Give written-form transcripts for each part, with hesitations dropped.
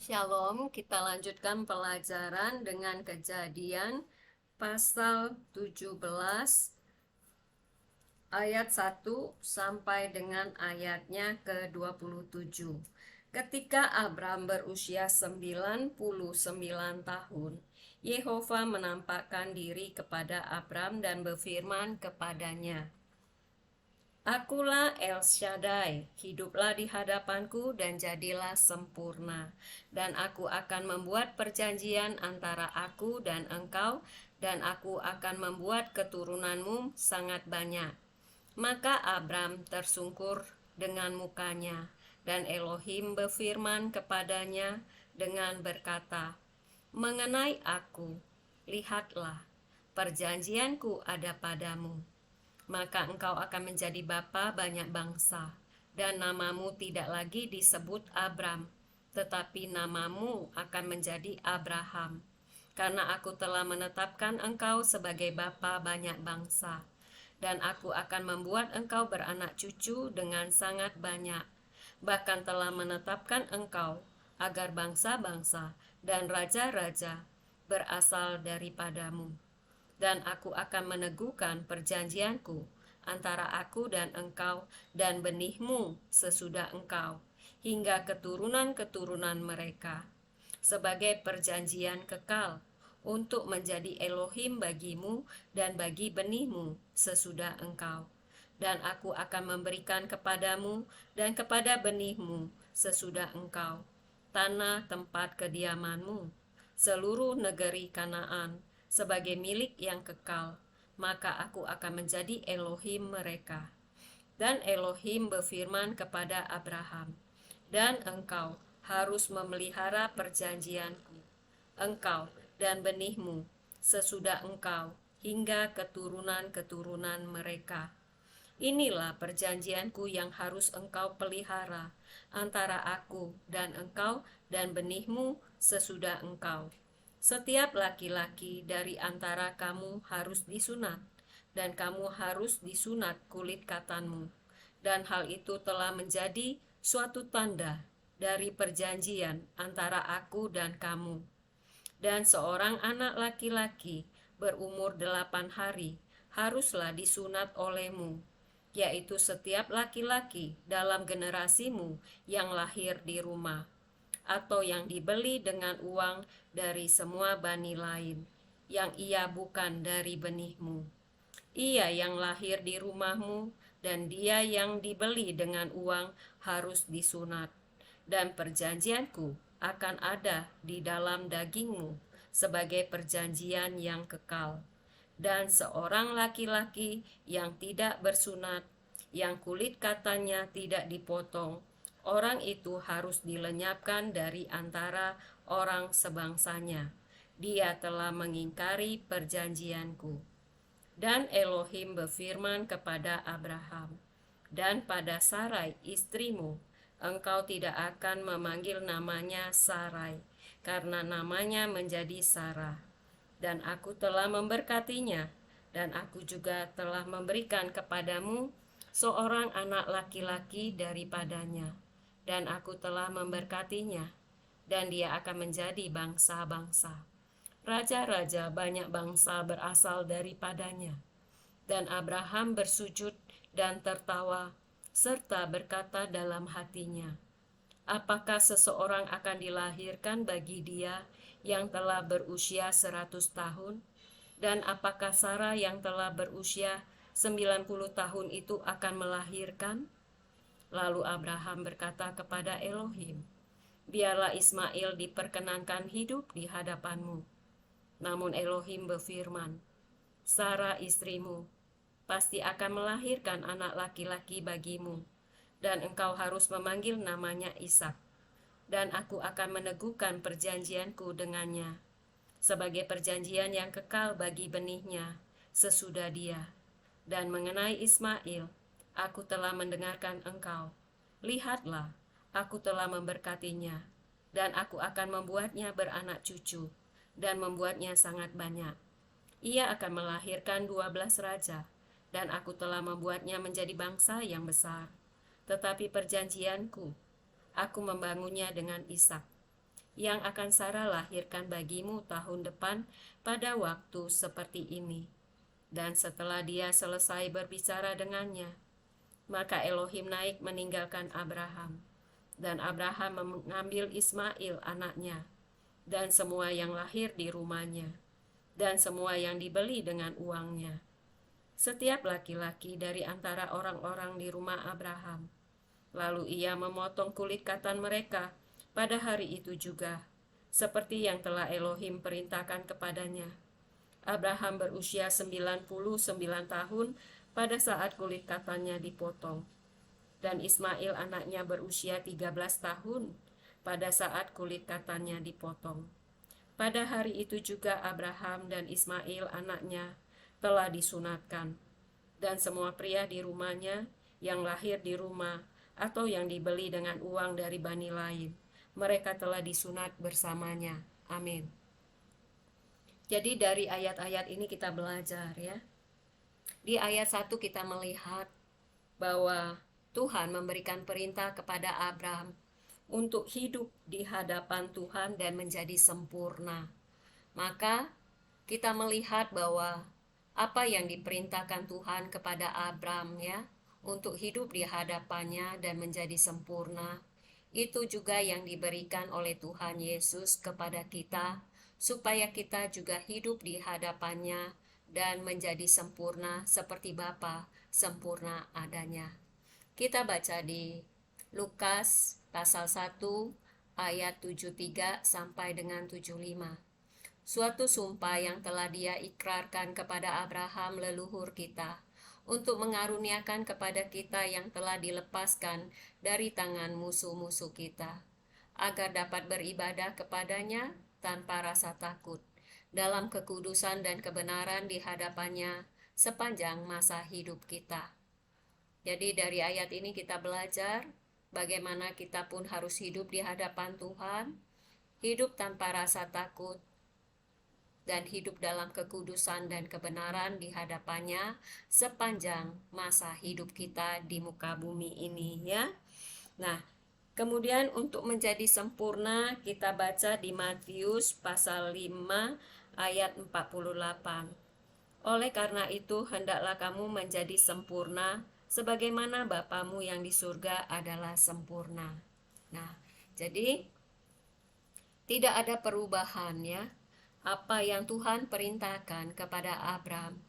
Shalom, kita lanjutkan pelajaran dengan Kejadian pasal 17 ayat 1 sampai dengan ayatnya ke-27. Ketika Abram berusia 99 tahun, Yehova menampakkan diri kepada Abram dan berfirman kepadanya, Akulah El Shaddai, hiduplah di hadapanku dan jadilah sempurna. Dan aku akan membuat perjanjian antara aku dan engkau, dan aku akan membuat keturunanmu sangat banyak. Maka Abram tersungkur dengan mukanya, dan Elohim berfirman kepadanya dengan berkata, Mengenai aku, lihatlah, perjanjianku ada padamu, maka engkau akan menjadi bapa banyak bangsa, dan namamu tidak lagi disebut Abram, tetapi namamu akan menjadi Abraham, karena aku telah menetapkan engkau sebagai bapa banyak bangsa, dan aku akan membuat engkau beranak cucu dengan sangat banyak, bahkan telah menetapkan engkau agar bangsa-bangsa dan raja-raja berasal daripadamu. Dan aku akan meneguhkan perjanjianku antara aku dan engkau dan benihmu sesudah engkau, hingga keturunan-keturunan mereka, sebagai perjanjian kekal, untuk menjadi Elohim bagimu dan bagi benihmu sesudah engkau. Dan aku akan memberikan kepadamu dan kepada benihmu sesudah engkau tanah tempat kediamanmu, seluruh negeri Kanaan, sebagai milik yang kekal, maka aku akan menjadi Elohim mereka. Dan Elohim berfirman kepada Abraham, dan engkau harus memelihara perjanjianku, engkau dan benihmu, sesudah engkau, hingga keturunan-keturunan mereka. Inilah perjanjianku yang harus engkau pelihara antara aku dan engkau dan benihmu sesudah engkau. Setiap laki-laki dari antara kamu harus disunat, dan kamu harus disunat kulit katanmu. Dan hal itu telah menjadi suatu tanda dari perjanjian antara aku dan kamu. Dan seorang anak laki-laki berumur 8 hari haruslah disunat olehmu, yaitu setiap laki-laki dalam generasimu yang lahir di rumah, atau yang dibeli dengan uang dari semua bani lain, yang ia bukan dari benihmu. Ia yang lahir di rumahmu dan dia yang dibeli dengan uang harus disunat. Dan perjanjianku akan ada di dalam dagingmu sebagai perjanjian yang kekal. Dan seorang laki-laki yang tidak bersunat, yang kulit katanya tidak dipotong, orang itu harus dilenyapkan dari antara orang sebangsanya. Dia telah mengingkari perjanjianku. Dan Elohim berfirman kepada Abraham, dan pada Sarai istrimu, engkau tidak akan memanggil namanya Sarai, karena namanya menjadi Sarah. Dan aku telah memberkatinya, dan aku juga telah memberikan kepadamu seorang anak laki-laki daripadanya. Dan aku telah memberkatinya, dan dia akan menjadi bangsa-bangsa. Raja-raja banyak bangsa berasal daripadanya. Dan Abraham bersujud dan tertawa, serta berkata dalam hatinya, apakah seseorang akan dilahirkan bagi dia yang telah berusia 100 tahun? Dan apakah Sarah yang telah berusia 90 tahun itu akan melahirkan? Lalu Abraham berkata kepada Elohim, biarlah Ismail diperkenankan hidup di hadapanmu. Namun Elohim berfirman, Sarah istrimu pasti akan melahirkan anak laki-laki bagimu, dan engkau harus memanggil namanya Ishak. Dan aku akan meneguhkan perjanjianku dengannya, sebagai perjanjian yang kekal bagi benihnya sesudah dia. Dan mengenai Ismail, aku telah mendengarkan engkau. Lihatlah, aku telah memberkatinya, dan aku akan membuatnya beranak cucu, dan membuatnya sangat banyak. Ia akan melahirkan 12 raja, dan aku telah membuatnya menjadi bangsa yang besar. Tetapi perjanjianku, aku membangunnya dengan Ishak. yang akan Sarah lahirkan bagimu tahun depan pada waktu seperti ini." Dan setelah dia selesai berbicara dengannya, maka Elohim naik meninggalkan Abraham. Dan Abraham mengambil Ismail anaknya, dan semua yang lahir di rumahnya, dan semua yang dibeli dengan uangnya, setiap laki-laki dari antara orang-orang di rumah Abraham. Lalu ia memotong kulit katan mereka pada hari itu juga, seperti yang telah Elohim perintahkan kepadanya. Abraham berusia 99 tahun pada saat kulit katannya dipotong, dan Ismail anaknya berusia 13 tahun pada saat kulit katannya dipotong. Pada hari itu juga Abraham dan Ismail anaknya telah disunatkan, dan semua pria di rumahnya yang lahir di rumah atau yang dibeli dengan uang dari bani lain, mereka telah disunat bersamanya. Amin. Jadi dari ayat-ayat ini kita belajar ya. Di ayat 1 kita melihat bahwa Tuhan memberikan perintah kepada Abraham untuk hidup di hadapan Tuhan dan menjadi sempurna. Maka kita melihat bahwa apa yang diperintahkan Tuhan kepada Abraham ya, untuk hidup di hadapannya dan menjadi sempurna, itu juga yang diberikan oleh Tuhan Yesus kepada kita, supaya kita juga hidup di hadapannya dan menjadi sempurna seperti Bapa sempurna adanya. Kita baca di Lukas pasal 1 ayat 73 sampai dengan 75. Suatu sumpah yang telah dia ikrarkan kepada Abraham leluhur kita, untuk mengaruniakan kepada kita yang telah dilepaskan dari tangan musuh-musuh kita, agar dapat beribadah kepadanya tanpa rasa takut, dalam kekudusan dan kebenaran di hadapannya sepanjang masa hidup kita. Jadi dari ayat ini kita belajar bagaimana kita pun harus hidup di hadapan Tuhan, hidup tanpa rasa takut, dan hidup dalam kekudusan dan kebenaran di hadapannya sepanjang masa hidup kita di muka bumi ini ya. Nah, kemudian untuk menjadi sempurna kita baca di Matius pasal 5 ayat 48. Oleh karena itu hendaklah kamu menjadi sempurna sebagaimana Bapamu yang di surga adalah sempurna. Nah, jadi tidak ada perubahan ya. Apa yang Tuhan perintahkan kepada Abraham,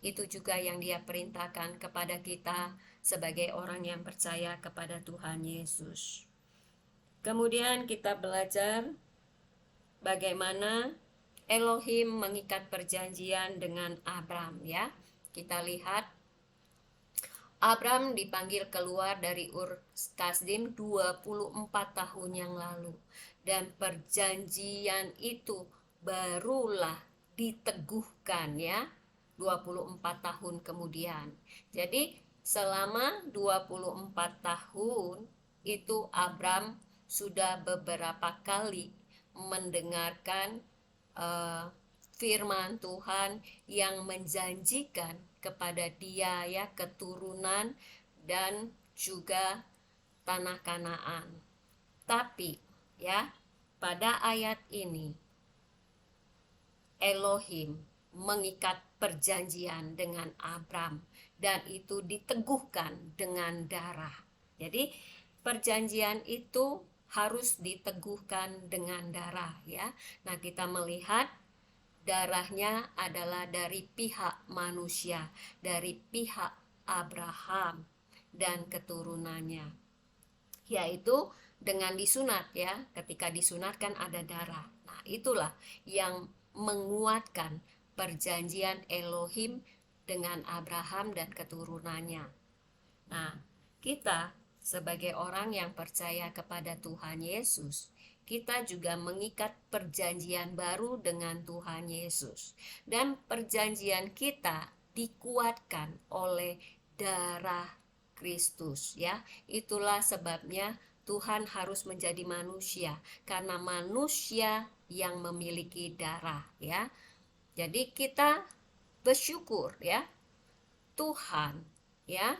itu juga yang dia perintahkan kepada kita sebagai orang yang percaya kepada Tuhan Yesus. Kemudian kita belajar bagaimana Elohim mengikat perjanjian dengan Abraham ya. Kita lihat Abraham dipanggil keluar dari Ur Kasdim 24 tahun yang lalu, dan perjanjian itu barulah diteguhkan ya 24 tahun kemudian. Jadi selama 24 tahun itu Abraham sudah beberapa kali mendengarkan firman Tuhan yang menjanjikan kepada dia ya keturunan dan juga tanah Kanaan. Tapi ya pada ayat ini Elohim mengikat perjanjian dengan Abraham, dan itu diteguhkan dengan darah. Jadi perjanjian itu harus diteguhkan dengan darah ya. Nah, kita melihat darahnya adalah dari pihak manusia, dari pihak Abraham dan keturunannya, yaitu dengan disunat ya. Ketika disunatkan ada darah. Nah, itulah yang menguatkan perjanjian Elohim dengan Abraham dan keturunannya. Nah, kita sebagai orang yang percaya kepada Tuhan Yesus, kita juga mengikat perjanjian baru dengan Tuhan Yesus. Dan perjanjian kita dikuatkan oleh darah Kristus ya. Itulah sebabnya Tuhan harus menjadi manusia, karena manusia yang memiliki darah ya. Jadi kita bersyukur ya, Tuhan ya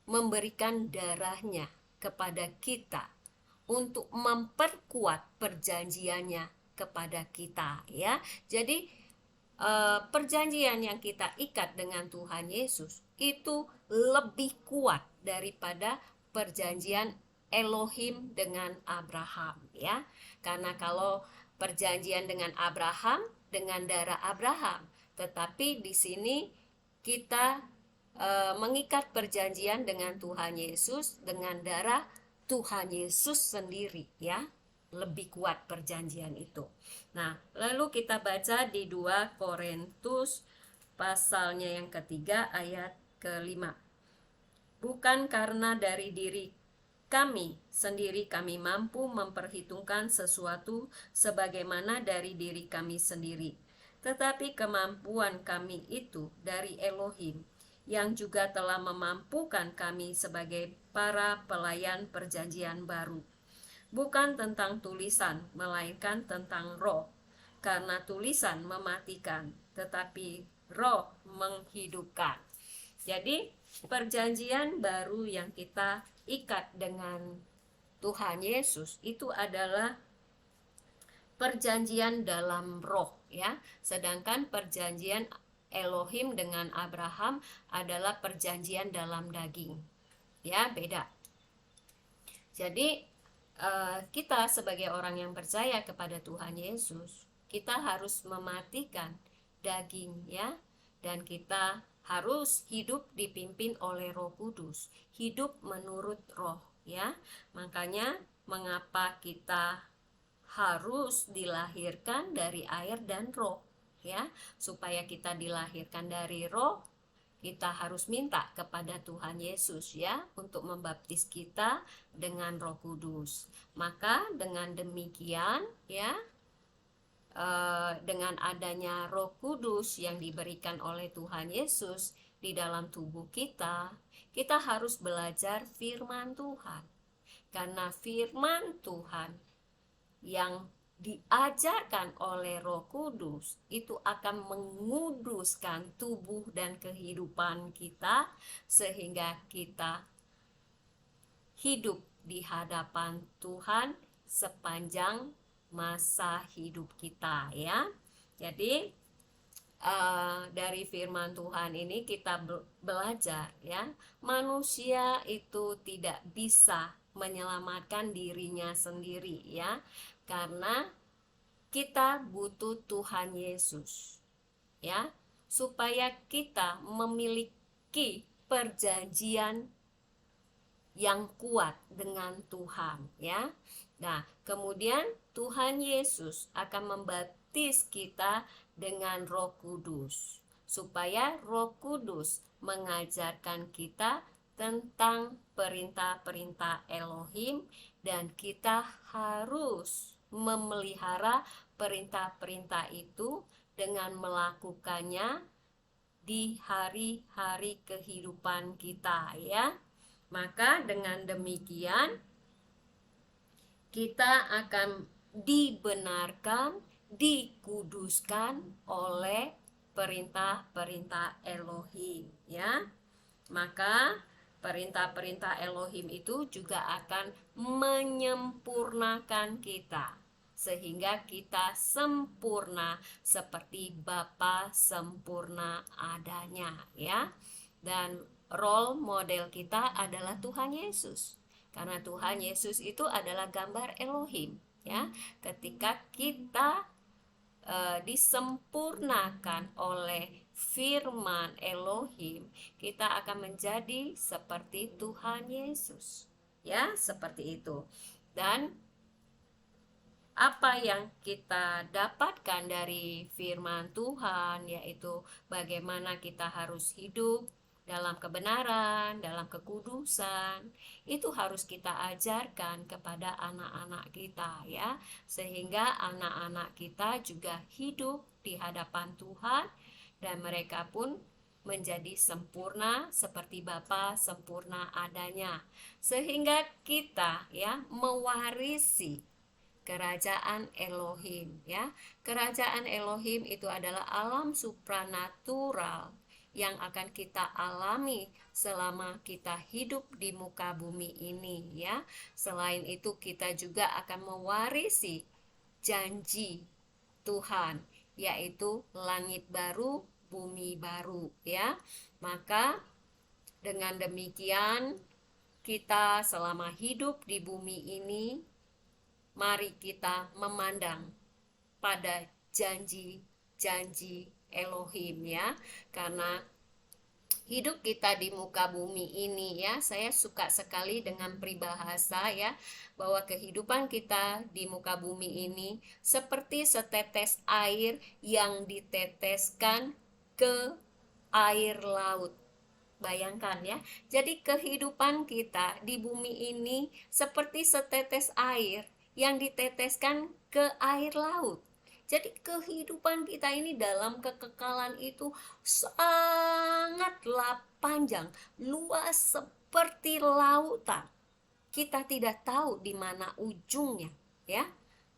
memberikan darahnya kepada kita untuk memperkuat perjanjiannya kepada kita, ya. Jadi perjanjian yang kita ikat dengan Tuhan Yesus itu lebih kuat daripada perjanjian Elohim dengan Abraham, ya. Karena kalau perjanjian dengan Abraham dengan darah Abraham, tetapi di sini kita mengikat perjanjian dengan Tuhan Yesus dengan darah Tuhan Yesus sendiri, ya. Lebih kuat perjanjian itu. Nah, lalu kita baca di 2 Korintus pasalnya yang ketiga ayat ke-5. Bukan karena dari diri kami sendiri kami mampu memperhitungkan sesuatu sebagaimana dari diri kami sendiri, tetapi kemampuan kami itu dari Elohim, yang juga telah memampukan kami sebagai para pelayan perjanjian baru. Bukan tentang tulisan, melainkan tentang roh. Karena tulisan mematikan, tetapi roh menghidupkan. Jadi, perjanjian baru yang kita ikat dengan Tuhan Yesus itu adalah perjanjian dalam roh, ya. Sedangkan perjanjian Elohim dengan Abraham adalah perjanjian dalam daging. Ya, beda. Jadi kita sebagai orang yang percaya kepada Tuhan Yesus, kita harus mematikan daging, ya, dan kita harus hidup dipimpin oleh Roh Kudus, hidup menurut Roh, ya. Makanya mengapa kita harus dilahirkan dari air dan Roh, ya. Supaya kita dilahirkan dari Roh, kita harus minta kepada Tuhan Yesus, ya, untuk membaptis kita dengan Roh Kudus. Maka dengan demikian, ya, dengan adanya Roh Kudus yang diberikan oleh Tuhan Yesus di dalam tubuh kita, kita harus belajar firman Tuhan. Karena firman Tuhan yang diajarkan oleh Roh Kudus itu akan menguduskan tubuh dan kehidupan kita, sehingga kita hidup di hadapan Tuhan sepanjang masa hidup kita, ya. Jadi dari firman Tuhan ini kita belajar, ya, manusia itu tidak bisa menyelamatkan dirinya sendiri, ya, karena kita butuh Tuhan Yesus, ya, supaya kita memiliki perjanjian yang kuat dengan Tuhan, ya. Nah, kemudian Tuhan Yesus akan membaptis kita dengan Roh Kudus, supaya Roh Kudus mengajarkan kita tentang perintah-perintah Elohim, dan kita harus memelihara perintah-perintah itu dengan melakukannya di hari-hari kehidupan kita, ya. Maka dengan demikian kita akan dibenarkan, dikuduskan oleh perintah-perintah Elohim, ya. Maka perintah-perintah Elohim itu juga akan menyempurnakan kita, sehingga kita sempurna seperti Bapa sempurna adanya, ya. Dan role model kita adalah Tuhan Yesus, karena Tuhan Yesus itu adalah gambar Elohim, ya. Ketika kita disempurnakan oleh firman Elohim, kita akan menjadi seperti Tuhan Yesus, ya, seperti itu. Dan apa yang kita dapatkan dari firman Tuhan, yaitu bagaimana kita harus hidup dalam kebenaran, dalam kekudusan, itu harus kita ajarkan kepada anak-anak kita, ya, sehingga anak-anak kita juga hidup di hadapan Tuhan dan mereka pun menjadi sempurna seperti Bapa sempurna adanya, sehingga kita, ya, mewarisi kerajaan Elohim, ya. Kerajaan Elohim itu adalah alam supranatural yang akan kita alami selama kita hidup di muka bumi ini ya. Selain itu kita juga akan mewarisi janji Tuhan, yaitu langit baru, bumi baru ya. Maka dengan demikian kita selama hidup di bumi ini, mari kita memandang pada janji-janji Elohim ya. Karena hidup kita di muka bumi ini ya, saya suka sekali dengan peribahasa ya, bahwa kehidupan kita di muka bumi ini seperti setetes air yang diteteskan ke air laut. Bayangkan ya, jadi kehidupan kita di bumi ini seperti setetes air yang diteteskan ke air laut. Jadi kehidupan kita ini dalam kekekalan itu sangatlah panjang, luas seperti lautan. Kita tidak tahu di mana ujungnya, ya.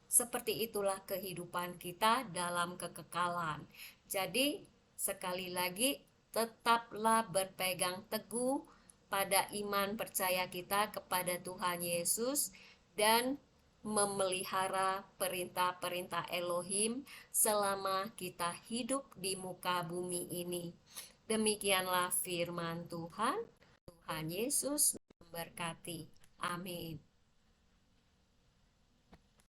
Seperti itulah kehidupan kita dalam kekekalan. Jadi sekali lagi, tetaplah berpegang teguh pada iman percaya kita kepada Tuhan Yesus dan memelihara perintah-perintah Elohim selama kita hidup di muka bumi ini. Demikianlah firman Tuhan. Tuhan Yesus memberkati. Amin.